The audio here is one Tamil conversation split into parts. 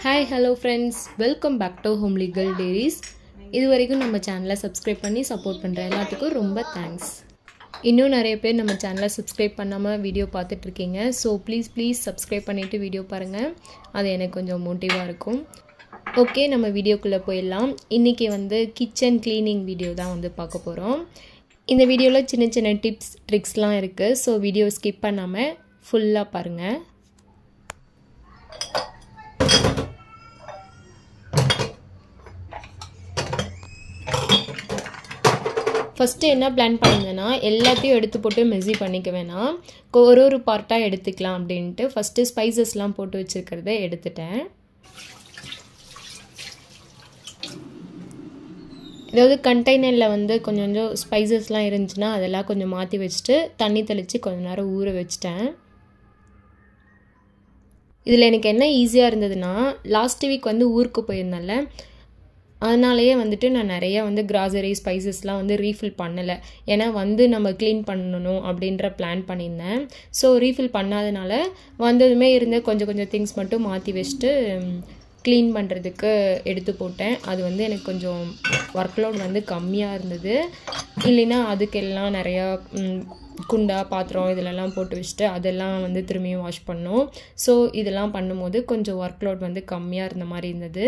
Hi, hello friends. Welcome back to Home Legal Diaries. இதுவரைக்கும் நம்ம சேனலை சப்ஸ்கிரைப் பண்ணி சப்போர்ட் பண்ணுற எல்லாத்துக்கும் ரொம்ப தேங்க்ஸ். இன்னும் நிறைய பேர் நம்ம சேனலை சப்ஸ்கிரைப் பண்ணாமல் வீடியோ பார்த்துட்ருக்கீங்க. ஸோ ப்ளீஸ் சப்ஸ்கிரைப் பண்ணிவிட்டு வீடியோ பாருங்கள். அது எனக்கு கொஞ்சம் மோட்டிவாக இருக்கும். ஓகே, நம்ம வீடியோக்குள்ளே போயிடலாம். இன்றைக்கி கிச்சன் க்ளீனிங் வீடியோ தான் பார்க்க போகிறோம். இந்த வீடியோவில் சின்ன சின்ன டிப்ஸ் ட்ரிக்ஸ்லாம் இருக்குது. ஸோ வீடியோ ஸ்கிப் பண்ணாமல் ஃபுல்லாக பாருங்கள். ஃபஸ்ட்டு என்ன பிளான் பண்ணியிருந்தேன்னா, எல்லாத்தையும் எடுத்து போட்டு மெஸி பண்ணிக்க வேணாம், ஒரு பார்ட்டாக எடுத்துக்கலாம் அப்படின்ட்டு ஃபஸ்ட்டு ஸ்பைசஸ்லாம் போட்டு வச்சுருக்கிறத எடுத்துட்டேன். ஏதாவது கண்டெய்னரில் கொஞ்சம் ஸ்பைசஸ்லாம் இருந்துச்சுன்னா அதெல்லாம் கொஞ்சம் மாற்றி வச்சுட்டு தண்ணி தெளித்து கொஞ்சம் நேரம் ஊற வச்சிட்டேன். இதில் எனக்கு என்ன ஈஸியாக இருந்ததுன்னா, லாஸ்ட் வீக் ஊருக்கு போயிருந்தேன்ல, அதனாலேயே நான் நிறையா கிராசரி ஸ்பைசஸ்லாம் ரீஃபில் பண்ணலை. ஏன்னா நம்ம க்ளீன் பண்ணணும் அப்படின்ற பிளான் பண்ணியிருந்தேன். ஸோ ரீஃபில் பண்ணாதனால வந்ததுமே இருந்த கொஞ்சம் திங்ஸ் மட்டும் மாற்றி வச்சுட்டு க்ளீன் பண்ணுறதுக்கு எடுத்து போட்டேன். அது எனக்கு கொஞ்சம் ஒர்க்லோட் கம்மியாக இருந்தது. இல்லைன்னா அதுக்கெல்லாம் நிறையா குண்டா பாத்திரம் இதிலெல்லாம் போட்டு வச்சுட்டு அதெல்லாம் திரும்பியும் வாஷ் பண்ணோம். ஸோ இதெல்லாம் பண்ணும்போது கொஞ்சம் ஒர்க்லோட் கம்மியாக இருந்த மாதிரி இருந்தது.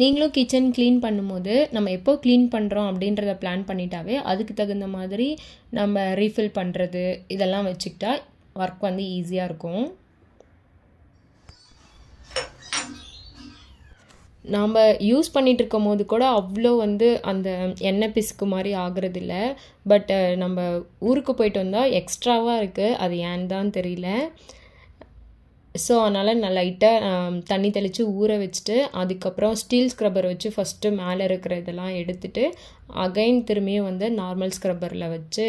நீங்களும் கிச்சன் க்ளீன் பண்ணும்போது நம்ம எப்போ க்ளீன் பண்ணுறோம் அப்படின்றத பிளான் பண்ணிட்டாவே அதுக்கு தகுந்த மாதிரி நம்ம ரீஃபில் பண்ணுறது இதெல்லாம் வச்சுக்கிட்டா ஒர்க் ஈஸியாக இருக்கும். நாம் யூஸ் பண்ணிகிட்டு இருக்கும் போது கூட அவ்வளோ அந்த எண்ணெய் பிசுக்கு மாதிரி ஆகிறதில்ல. பட் நம்ம ஊருக்கு போயிட்டு வந்தால் எக்ஸ்ட்ராவாக இருக்குது. அது ஏன்னு தான் தெரியல. ஸோ அதனால் நான் லைட்டாக தண்ணி தெளித்து ஊற வச்சுட்டு அதுக்கப்புறம் ஸ்டீல் ஸ்க்ரப்பர் வச்சு ஃபஸ்ட்டு மேலே இருக்கிற இதெல்லாம் எடுத்துகிட்டு அகைன் திரும்பியும் நார்மல் ஸ்க்ரப்பரில் வச்சு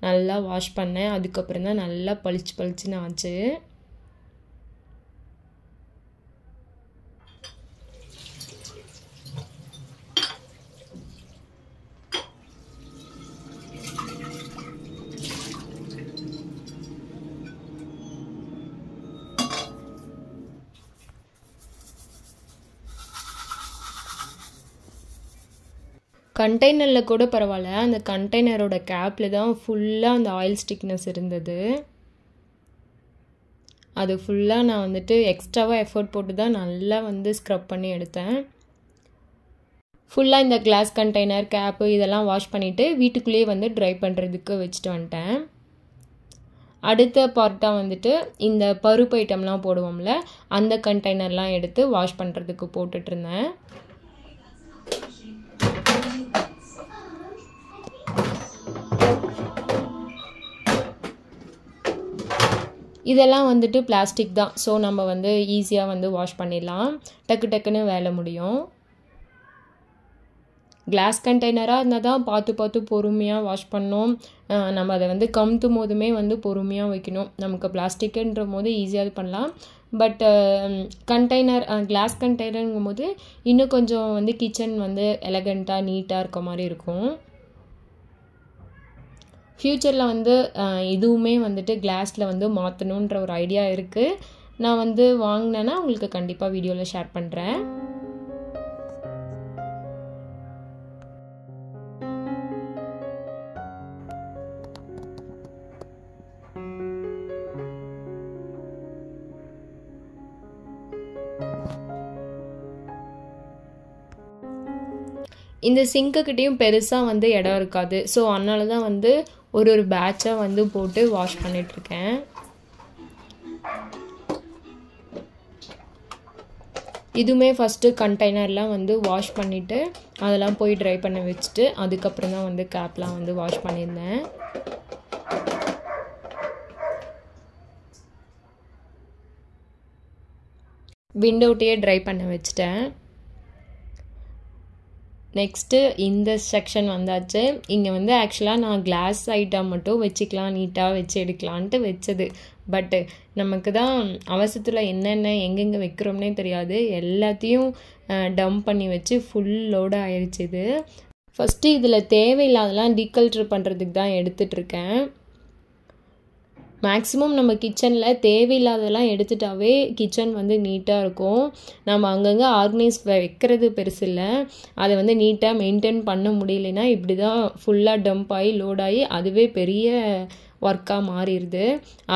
நல்லா வாஷ் பண்ணேன். அதுக்கப்புறம் தான் நல்லா பளிச்சுன்னு ஆச்சு. கண்டெய்னரில் கூட பரவாயில்ல, அந்த கண்டெய்னரோட கேப்பில் தான் ஃபுல்லாக அந்த ஆயில் ஸ்டிக்னஸ் இருந்தது. அது ஃபுல்லாக நான் எக்ஸ்ட்ராவாக எஃபர்ட் போட்டு தான் நல்லா ஸ்க்ரப் பண்ணி எடுத்தேன். ஃபுல்லாக இந்த கிளாஸ் கண்டெய்னர் கேப்பு இதெல்லாம் வாஷ் பண்ணிவிட்டு வீட்டுக்குள்ளேயே ட்ரை பண்ணுறதுக்கு வச்சுட்டு வந்துட்டேன். அடுத்த பார்ட்டாக இந்த பருப்பு ஐட்டம்லாம் போடுவோம்ல, அந்த கண்டெய்னர்லாம் எடுத்து வாஷ் பண்ணுறதுக்கு போட்டுட்ருந்தேன். இதெல்லாம் பிளாஸ்டிக் தான். ஸோ நம்ம ஈஸியாக வாஷ் பண்ணிடலாம், டக்குன்னு வேலை முடியும். கிளாஸ் கண்டெய்னராக இருந்தால் தான் பார்த்து பொறுமையாக வாஷ் பண்ணோம். நம்ம அதை கமுத்தும் போதுமே பொறுமையாக வைக்கணும். நமக்கு பிளாஸ்டிக்குன்ற போது ஈஸியாக பண்ணலாம். பட் கண்டெய்னர் கிளாஸ் கண்டெய்னருங்கும் போது இன்னும் கொஞ்சம் கிச்சன் எலகண்ட்டாக நீட்டாக இருக்க மாதிரி இருக்கும். ஃப்யூச்சரில் இதுவுமே கிளாஸில் மாற்றணுன்ற ஒரு ஐடியா இருக்குது. நான் வாங்கினேன்னா உங்களுக்கு கண்டிப்பாக வீடியோவில் ஷேர் பண்ணுறேன். இந்த சிங்க்குக்கிட்டேயும் பெருசாக இடம் இருக்காது. ஸோ அதனால தான் ஒரு பேட்சாக போட்டு வாஷ் பண்ணிகிட்ருக்கேன். இதுவுமே ஃபஸ்ட்டு கண்டெய்னர்லாம் வாஷ் பண்ணிவிட்டு அதெல்லாம் போய் ட்ரை பண்ண வச்சுட்டு அதுக்கப்புறம் தான் கேப்லாம் வாஷ் பண்ணியிருந்தேன். விண்டோட்டையே ட்ரை பண்ண வச்சுட்டேன். நெக்ஸ்ட்டு இந்த செக்ஷன் வந்தாச்சு. இங்கே ஆக்சுவலாக நான் கிளாஸ் ஐட்டம் மட்டும் வச்சுக்கலாம், நீட்டாக வச்சு எடுக்கலான்ட்டு வச்சது. பட்டு நமக்கு தான் அவசரத்தில் என்னென்ன எங்கெங்கே வைக்கிறோம்னே தெரியாது. எல்லாத்தையும் டம்ப் பண்ணி வச்சு ஃபுல் லோடாக ஆயிடுச்சு. இது ஃபஸ்ட்டு இதில் தேவையில்லாதெல்லாம் டீகல்டர் பண்ணுறதுக்கு தான் எடுத்துகிட்ருக்கேன். மேக்ஸிமம் நம்ம கிச்சனில் தேவையில்லாதெல்லாம் எடுத்துட்டாவே கிச்சன் வந்து நீட்டாக இருக்கும். நம்ம அங்கங்கே ஆர்கனைஸ் வைக்கிறது பெருசு இல்லை, அதை வந்து நீட்டாக மெயின்டைன் பண்ண முடியலைன்னா இப்படி தான் ஃபுல்லாக டம்ப் ஆகி லோட் ஆகி அதுவே பெரிய ஒர்க்காக மாறிடுது.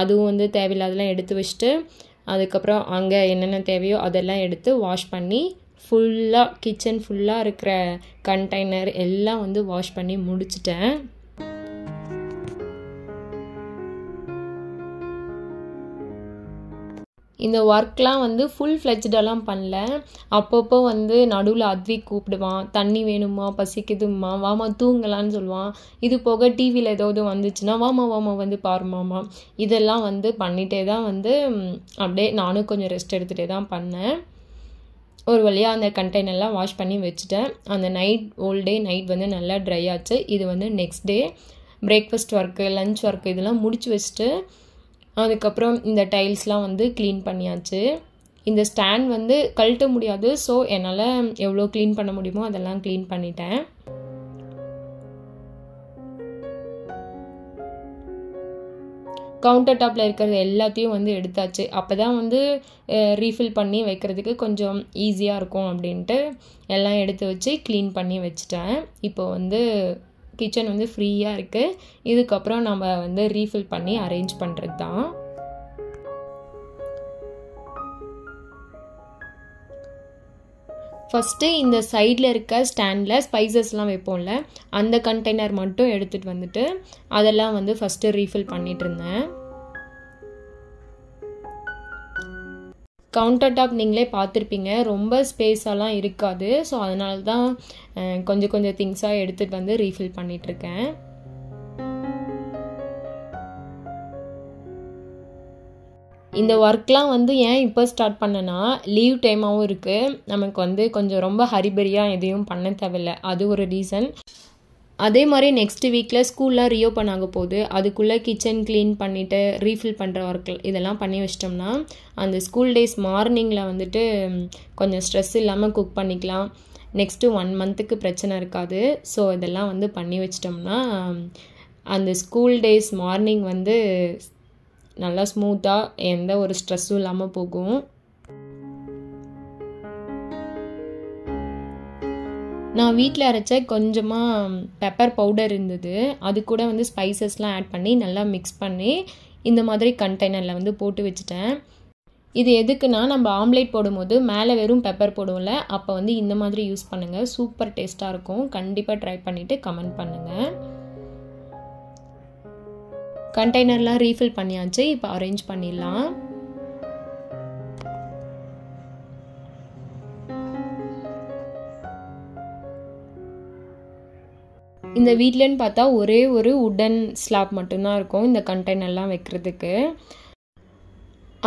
அதுவும் வந்து தேவையில்லாதெல்லாம் எடுத்து வச்சுட்டு அதுக்கப்புறம் அங்கே என்னென்ன தேவையோ அதெல்லாம் எடுத்து வாஷ் பண்ணி ஃபுல்லாக கிச்சன் ஃபுல்லாக இருக்கிற கண்டெய்னர் எல்லாம் வந்து வாஷ் பண்ணி முடிச்சிட்டேன். இந்த ஒர்க்லாம் வந்து ஃபுல் ஃப்ளெஜ்டெல்லாம் பண்ணல. அப்பப்போ வந்து நடுவில் அத்விக் கூப்பிடுவான், தண்ணி வேணுமா, பசிக்குதும்மா, வாமா தூங்கலான்னு சொல்லுவான். இது போக டிவியில் ஏதாவது வந்துச்சுன்னா வாமா வாமா வந்து பாருமாமா. இதெல்லாம் வந்து பண்ணிகிட்டே தான் வந்து அப்படியே நானும் கொஞ்சம் ரெஸ்ட் எடுத்துகிட்டே தான் பண்ணேன். ஒரு வழியாக அந்த கண்டெய்னர்லாம் வாஷ் பண்ணி வச்சுட்டேன். அந்த ஹோல் டே நைட் வந்து நல்லா ட்ரை ஆச்சு. இது வந்து next day breakfast work, lunch work இதெல்லாம் முடிச்சு வச்சுட்டு அதுக்கப்புறம் இந்த டைல்ஸ்லாம் வந்து க்ளீன் பண்ணியாச்சு. இந்த ஸ்டாண்ட் வந்து கழட்ட முடியாது, ஸோ என்னால் எவ்வளோ க்ளீன் பண்ண முடியுமோ அதெல்லாம் க்ளீன் பண்ணிட்டேன். கவுண்டர் டாப்பில் இருக்கிறது எல்லாத்தையும் வந்து எடுத்தாச்சு. அப்போ தான் வந்து ரீஃபில் பண்ணி வைக்கிறதுக்கு கொஞ்சம் ஈஸியாக இருக்கும் அப்படின்ட்டு எல்லாம் எடுத்து வச்சு க்ளீன் பண்ணி வச்சுட்டேன். இப்போ வந்து கிச்சன் வந்து ஃப்ரீயாக இருக்குது. இதுக்கப்புறம் நம்ம வந்து ரீஃபில் பண்ணி அரேஞ்ச் பண்ணுறது தான். ஃபஸ்ட்டு இந்த சைடில் இருக்க ஸ்டாண்டில் ஸ்பைசஸ்லாம் வைப்போம்ல, அந்த கண்டெய்னர் மட்டும் எடுத்துகிட்டு வந்துட்டு அதெல்லாம் வந்து ஃபஸ்ட்டு ரீஃபில் பண்ணிகிட்டு இருந்தேன். கவுண்டர் டாப் நீங்களே பார்த்துருப்பீங்க, ரொம்ப ஸ்பேஸெல்லாம் இருக்காது. ஸோ அதனால தான் கொஞ்சம் கொஞ்சம் திங்ஸாக எடுத்துகிட்டு வந்து ரீஃபில் பண்ணிகிட்ருக்கேன். இந்த ஒர்க்லாம் வந்து ஏன் இப்போ ஸ்டார்ட் பண்ணேன்னா, லீவ் டைமாகவும் இருக்குது, நமக்கு வந்து கொஞ்சம் ரொம்ப ஹரிபரியாக எதையும் பண்ண தேவையில்லை, அது ஒரு ரீசன். அதே மாதிரி நெக்ஸ்ட் வீக்கில் ஸ்கூல்லாம் ரீஓப்பன் ஆக போகுது. அதுக்குள்ளே கிச்சன் க்ளீன் பண்ணிவிட்டு ரீஃபில் பண்ணுற ஒர்க் இதெல்லாம் பண்ணி வச்சிட்டோம்னா அந்த ஸ்கூல் டேஸ் மார்னிங்கில் வந்துட்டு கொஞ்சம் ஸ்ட்ரெஸ் இல்லாமல் குக் பண்ணிக்கலாம். நெக்ஸ்ட்டு 1 மந்த்துக்கு பிரச்சனை இருக்காது. ஸோ இதெல்லாம் வந்து பண்ணி வச்சிட்டோம்னா அந்த ஸ்கூல் டேஸ் மார்னிங் வந்து நல்லா ஸ்மூத்தாக எந்த ஒரு ஸ்ட்ரெஸ்ஸும் இல்லாமல் போகும். நான் வீட்டில் அரைச்ச கொஞ்சமாக பெப்பர் பவுடர் இருந்தது, அது கூட வந்து ஸ்பைசஸ்லாம் ஆட் பண்ணி நல்லா மிக்ஸ் பண்ணி இந்த மாதிரி கண்டெய்னரில் வந்து போட்டு வச்சுட்டேன். இது எதுக்குன்னா, நம்ம ஆம்லேட் போடும்போது மேலே வெறும் பெப்பர் போடுவோம்ல, அப்போ வந்து இந்த மாதிரி யூஸ் பண்ணுங்கள், சூப்பர் டேஸ்ட்டாக இருக்கும். கண்டிப்பாக ட்ரை பண்ணிவிட்டு கமெண்ட் பண்ணுங்கள். கண்டெய்னர்லாம் ரீஃபில் பண்ணியாச்சு, இப்போ அரேஞ்ச் பண்ணிடலாம். இந்த வீட்லன்னு பார்த்தா ஒரே ஒரு உடன் ஸ்லாப் மட்டும்தான் இருக்கும் இந்த கண்டெய்னர்லாம் வைக்கிறதுக்கு.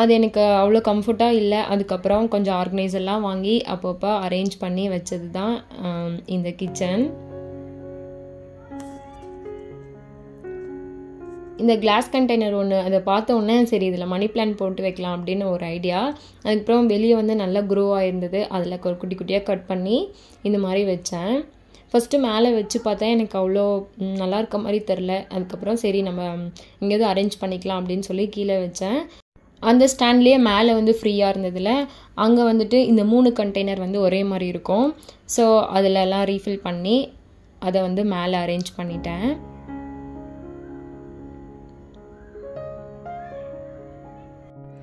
அது எனக்கு அவ்வளோ கம்ஃபர்ட்டாக இல்லை. அதுக்கப்புறம் கொஞ்சம் ஆர்கனைசர்லாம் வாங்கி அப்பப்போ அரேஞ்ச் பண்ணி வச்சது தான் இந்த கிச்சன். இந்த கிளாஸ் கண்டெய்னர் ஒன்று அதை பார்த்த உடனே சரி இதில் மணி பிளான்ட் போட்டு வைக்கலாம் அப்படின்னு ஒரு ஐடியா. அதுக்கப்புறம் வெளியே வந்து நல்லா க்ரோ ஆகிருந்தது, அதில் குட்டி குட்டியாக கட் பண்ணி இந்த மாதிரி வச்சேன். ஃபஸ்ட்டு மேலே வச்சு பார்த்தா எனக்கு அவ்வளோ நல்லா இருக்க மாதிரி தெரில. அதுக்கப்புறம் சரி நம்ம எங்கேயாவது அரேஞ்ச் பண்ணிக்கலாம் அப்படின்னு சொல்லி கீழே வச்சேன். அந்த ஸ்டாண்ட்லேயே மேலே வந்து ஃப்ரீயாக இருந்ததில் அங்கே வந்துட்டு இந்த 3 கண்டெய்னர் வந்து ஒரே மாதிரி இருக்கும். ஸோ அதிலெல்லாம் ரீஃபில் பண்ணி அதை வந்து மேலே அரேஞ்ச் பண்ணிட்டேன்.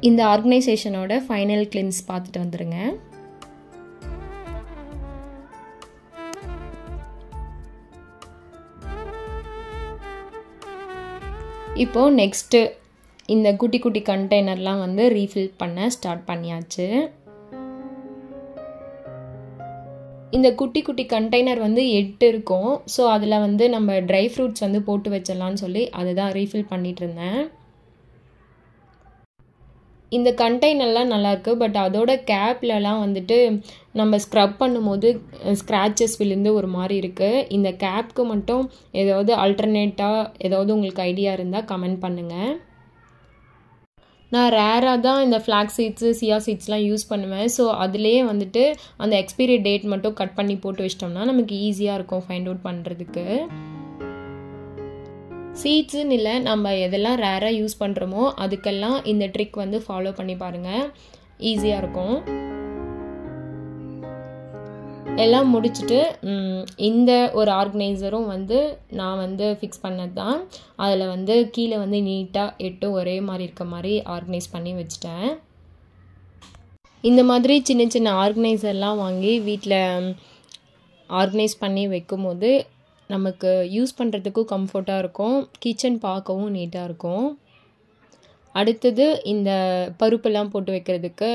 இந்த ஆர்கனைசேஷனோட ஃபைனல் கிளின்ஸ் பார்த்துட்டு வந்துடுங்க. இப்போது நெக்ஸ்ட்டு இந்த குட்டி குட்டி கண்டெய்னர்லாம் வந்து ரீஃபில் பண்ண ஸ்டார்ட் பண்ணியாச்சு. இந்த குட்டி குட்டி கண்டெய்னர் வந்து 8 இருக்கும். ஸோ அதில் வந்து நம்ம ட்ரை ஃப்ரூட்ஸ் வந்து போட்டு வச்சிடலான்னு சொல்லி அதை தான் ரீஃபில் பண்ணிகிட்டு இருந்தேன். இந்த கண்டெய்னர்லாம் நல்லாயிருக்கு, பட் அதோட கேப்லலாம் வந்துட்டு நம்ம ஸ்க்ரப் பண்ணும்போது ஸ்க்ராச்சஸ் விழுந்து ஒரு மாதிரி இருக்குது. இந்த கேப்க்கு மட்டும் ஏதாவது ஆல்டர்னேட்டாக ஏதாவது உங்களுக்கு ஐடியா இருந்தால் கமெண்ட் பண்ணுங்கள். நான் ரேராக தான் இந்த ஃப்ளாக் சீட்ஸு சியா சீட்ஸ்லாம் யூஸ் பண்ணுவேன். ஸோ அதுலேயே வந்துட்டு அந்த எக்ஸ்பைரி டேட் மட்டும் கட் பண்ணி போட்டு வச்சிட்டோம்னா நமக்கு ஈஸியாக இருக்கும் ஃபைண்ட் அவுட் பண்ணுறதுக்கு. சீட்ஸுன்னு இல்லை, நம்ம எதெல்லாம் ரேராக யூஸ் பண்ணுறோமோ அதுக்கெல்லாம் இந்த ட்ரிக் வந்து ஃபாலோ பண்ணி பாருங்கள், ஈஸியாக இருக்கும். எல்லாம் முடிச்சுட்டு இந்த ஒரு ஆர்கனைசரும் வந்து நான் வந்து ஃபிக்ஸ் பண்ணது தான். அதில் வந்து கீழே வந்து நீட்டாக 8 ஒரே மாதிரி இருக்க மாதிரி ஆர்கனைஸ் பண்ணி வச்சுட்டேன். இந்த மாதிரி சின்ன சின்ன ஆர்கனைசர்லாம் வாங்கி வீட்டில் ஆர்கனைஸ் பண்ணி வைக்கும் போது நமக்கு யூஸ் பண்ணுறதுக்கும் கம்ஃபர்ட்டாக இருக்கும், கிச்சன் பார்க்கவும் நீட்டாக இருக்கும். அடுத்தது இந்த பருப்பெல்லாம் போட்டு வைக்கிறதுக்கு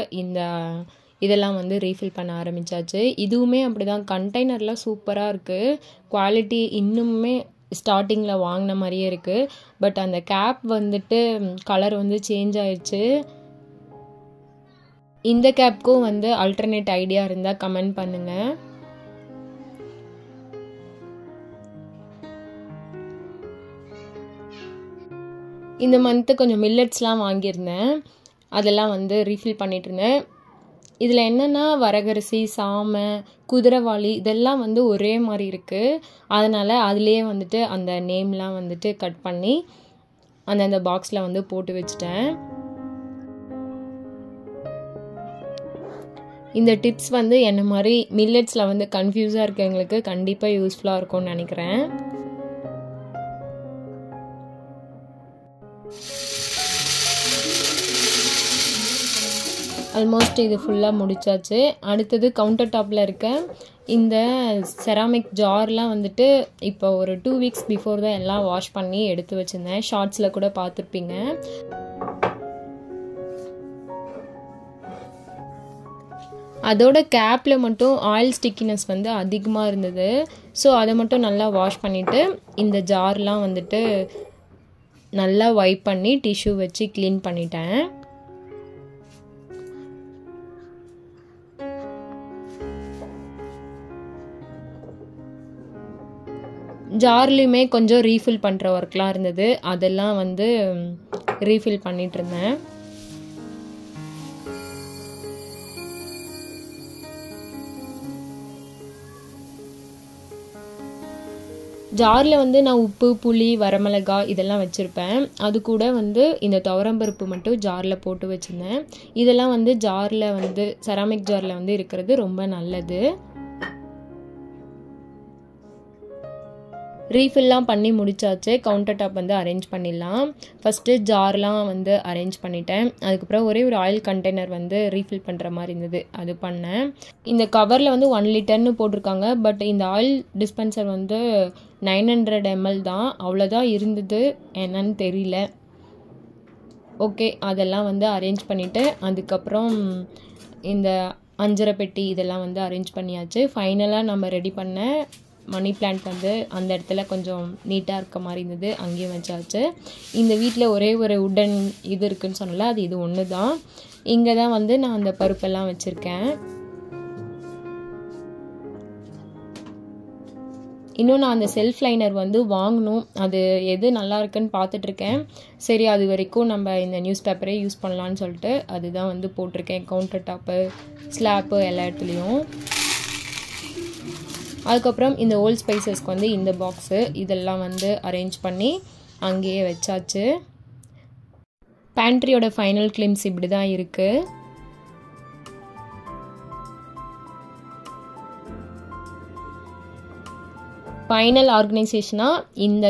இதெல்லாம் வந்து ரீஃபில் பண்ண ஆரம்பித்தாச்சு. இதுவுமே அப்படி தான், கண்டெய்னர்லாம் சூப்பராக இருக்குது, குவாலிட்டி இன்னுமே ஸ்டார்டிங்கில் வாங்கின மாதிரியே இருக்குது. பட் அந்த கேப் வந்துட்டு கலர் வந்து சேஞ்ச் ஆயிடுச்சு. இந்த கேப்க்கும் வந்து அல்டர்னேட் ஐடியா இருந்தால் கமெண்ட் பண்ணுங்கள். இந்த மந்த்து கொஞ்சம் மில்லட்ஸ்லாம் வாங்கியிருந்தேன், அதெல்லாம் வந்து ரீஃபில் பண்ணிகிட்டு இருந்தேன். இதில் என்னென்னா வரகரிசி, சாமை, குதிரைவாளி இதெல்லாம் வந்து ஒரே மாதிரி இருக்குது. அதனால் அதுலேயே வந்துட்டு அந்த நேம்லாம் வந்துட்டு கட் பண்ணி அந்தந்த பாக்ஸில் வந்து போட்டு வச்சுட்டேன். இந்த டிப்ஸ் வந்து என்ன மாதிரி மில்லட்ஸில் வந்து கன்ஃபியூஸாக இருக்கவங்களுக்கு கண்டிப்பாக யூஸ்ஃபுல்லாக இருக்கும்னு நினைக்கிறேன். ஆல்மோஸ்ட் இது ஃபுல்லாக முடிச்சாச்சு. அடுத்தது கவுண்டர் டாப்பில் இருக்க இந்த செராமிக் ஜார்லாம் வந்துட்டு இப்போ ஒரு 2 வீக்ஸ் பிஃபோர் தான் எல்லாம் வாஷ் பண்ணி எடுத்து வச்சுருந்தேன். ஷார்ட்ஸில் கூட பார்த்துருப்பீங்க. அதோட கேப்பில் மட்டும் ஆயில் ஸ்டிக்கினஸ் வந்து அதிகமாக இருந்தது. ஸோ அதை மட்டும் நல்லா வாஷ் பண்ணிவிட்டு இந்த ஜார்லாம் வந்துட்டு நல்லா வைப் பண்ணி டிஷ்யூ வச்சு க்ளீன் பண்ணிட்டேன். ஜார்லேயுமே கொஞ்சம் ரீஃபில் பண்ணுற ஒர்க்லாம் இருந்தது, அதெல்லாம் வந்து ரீஃபில் பண்ணிகிட்டு இருந்தேன். ஜாரில் வந்து நான் உப்பு, புளி, வரமிளகாய் இதெல்லாம் வச்சுருப்பேன். அது கூட வந்து இந்த துவரம்பருப்பு மட்டும் ஜாரில் போட்டு வச்சுருந்தேன். இதெல்லாம் வந்து ஜாரில் வந்து செராமிக் ஜாரில் வந்து இருக்கிறது ரொம்ப நல்லது. ரீஃபில்லாம் பண்ணி முடிச்சாச்சு. கவுண்டர் டாப் வந்து அரேஞ்ச் பண்ணிடலாம். ஃபஸ்ட்டு ஜார்லாம் வந்து அரேஞ்ச் பண்ணிட்டேன். அதுக்கப்புறம் ஒரே ஒரு ஆயில் கண்டெய்னர் வந்து ரீஃபில் பண்ணுற மாதிரி இருந்தது, அது பண்ணேன். இந்த கவரில் வந்து 1 லிட்டர்னு போட்டிருக்காங்க. பட் இந்த ஆயில் டிஸ்பென்சர் வந்து 900 ml தான், அவ்வளோதான் இருந்தது, என்னன்னு தெரியல. ஓகே, அதெல்லாம் வந்து அரேஞ்ச் பண்ணிவிட்டு அதுக்கப்புறம் இந்த அஞ்சரை பெட்டி இதெல்லாம் வந்து அரேஞ்ச் பண்ணியாச்சு. ஃபைனலாக நம்ம ரெடி பண்ண மணி பிளான்ட் வந்து அந்த இடத்துல கொஞ்சம் நீட்டாக இருக்க மாதிரி இருந்தது, அங்கேயும் வச்சாச்சு. இந்த வீட்டில் ஒரே ஒரு உடன் இது இருக்குதுன்னு சொன்னல, அது இது ஒன்று தான். இங்கே தான் வந்து நான் அந்த பருப்பெல்லாம் வச்சுருக்கேன். இன்னும் நான் அந்த செல்ஃப் லைனர் வந்து வாங்கணும், அது எது நல்லா இருக்குன்னு பார்த்துட்ருக்கேன். சரி, அது வரைக்கும் நம்ம இந்த நியூஸ் பேப்பரே யூஸ் பண்ணலான்னு சொல்லிட்டு அதுதான் வந்து போட்டிருக்கேன். கவுண்டர் டாப்பு, ஸ்லாப்பு எல்லா இடத்துலையும். அதுக்கப்புறம் இந்த ஓல்ட் ஸ்பைசஸ்க்கு வந்து இந்த பாக்ஸு இதெல்லாம் வந்து அரேஞ்ச் பண்ணி அங்கேயே வச்சாச்சு. பேண்ட்ரியோட ஃபைனல் கிளிம்ஸ் இப்படி தான் இருக்குது. ஃபைனல் ஆர்கனைசேஷனாக இந்த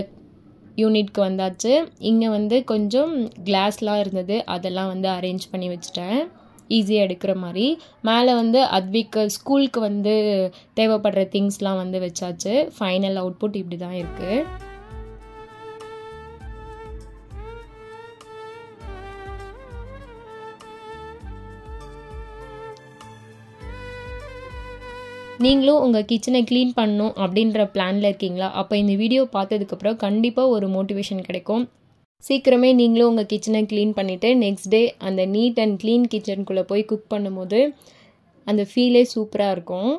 யூனிட்க்கு வந்தாச்சு. இங்கே வந்து கொஞ்சம் கிளாஸ்லாம் இருந்தது, அதெல்லாம் வந்து அரேஞ்ச் பண்ணி வச்சுட்டேன் ஈஸியாக எடுக்கிற மாதிரி. மேலே வந்து அத்விக்கு ஸ்கூலுக்கு வந்து தேவைப்படுற திங்ஸ்லாம் வந்து வச்சாச்சு. ஃபைனல் அவுட்புட் இப்படி தான் இருக்குது. நீங்களும் உங்கள் கிச்சனை க்ளீன் பண்ணணும் அப்படின்ற பிளானில் இருக்கீங்களா? அப்போ இந்த வீடியோ பார்த்ததுக்கப்புறம் கண்டிப்பாக ஒரு மோட்டிவேஷன் கிடைக்கும். சீக்கிரமே நீங்களும் உங்கள் கிச்சனை க்ளீன் பண்ணிவிட்டு நெக்ஸ்ட் டே அந்த நீட் அண்ட் க்ளீன் கிச்சனுக்குள்ளே போய் குக் பண்ணும்போது அந்த ஃபீலே சூப்பராக இருக்கும்.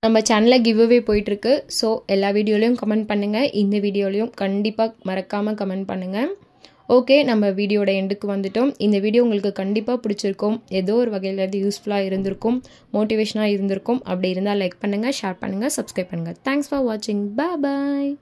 நம்ம சேனலில் கிவ்அவே போயிட்டுருக்கு. ஸோ எல்லா வீடியோலையும் கமெண்ட் பண்ணுங்கள், இந்த வீடியோலையும் கண்டிப்பாக மறக்காமல் கமெண்ட் பண்ணுங்கள். ஓகே, நம்ம வீடியோட எண்டுக்கு வந்துட்டோம். இந்த வீடியோ உங்களுக்கு கண்டிப்பாக பிடிச்சிருக்கும், ஏதோ ஒரு வகையில் அது யூஸ்ஃபுல்லாக இருந்திருக்கும், மோட்டிவேஷனாக இருந்திருக்கும். அப்படி இருந்தால் லைக் பண்ணுங்கள், ஷேர் பண்ணுங்கள், சப்ஸ்கிரைப் பண்ணுங்கள். தேங்க்ஸ் ஃபார் வாட்சிங். பாய்.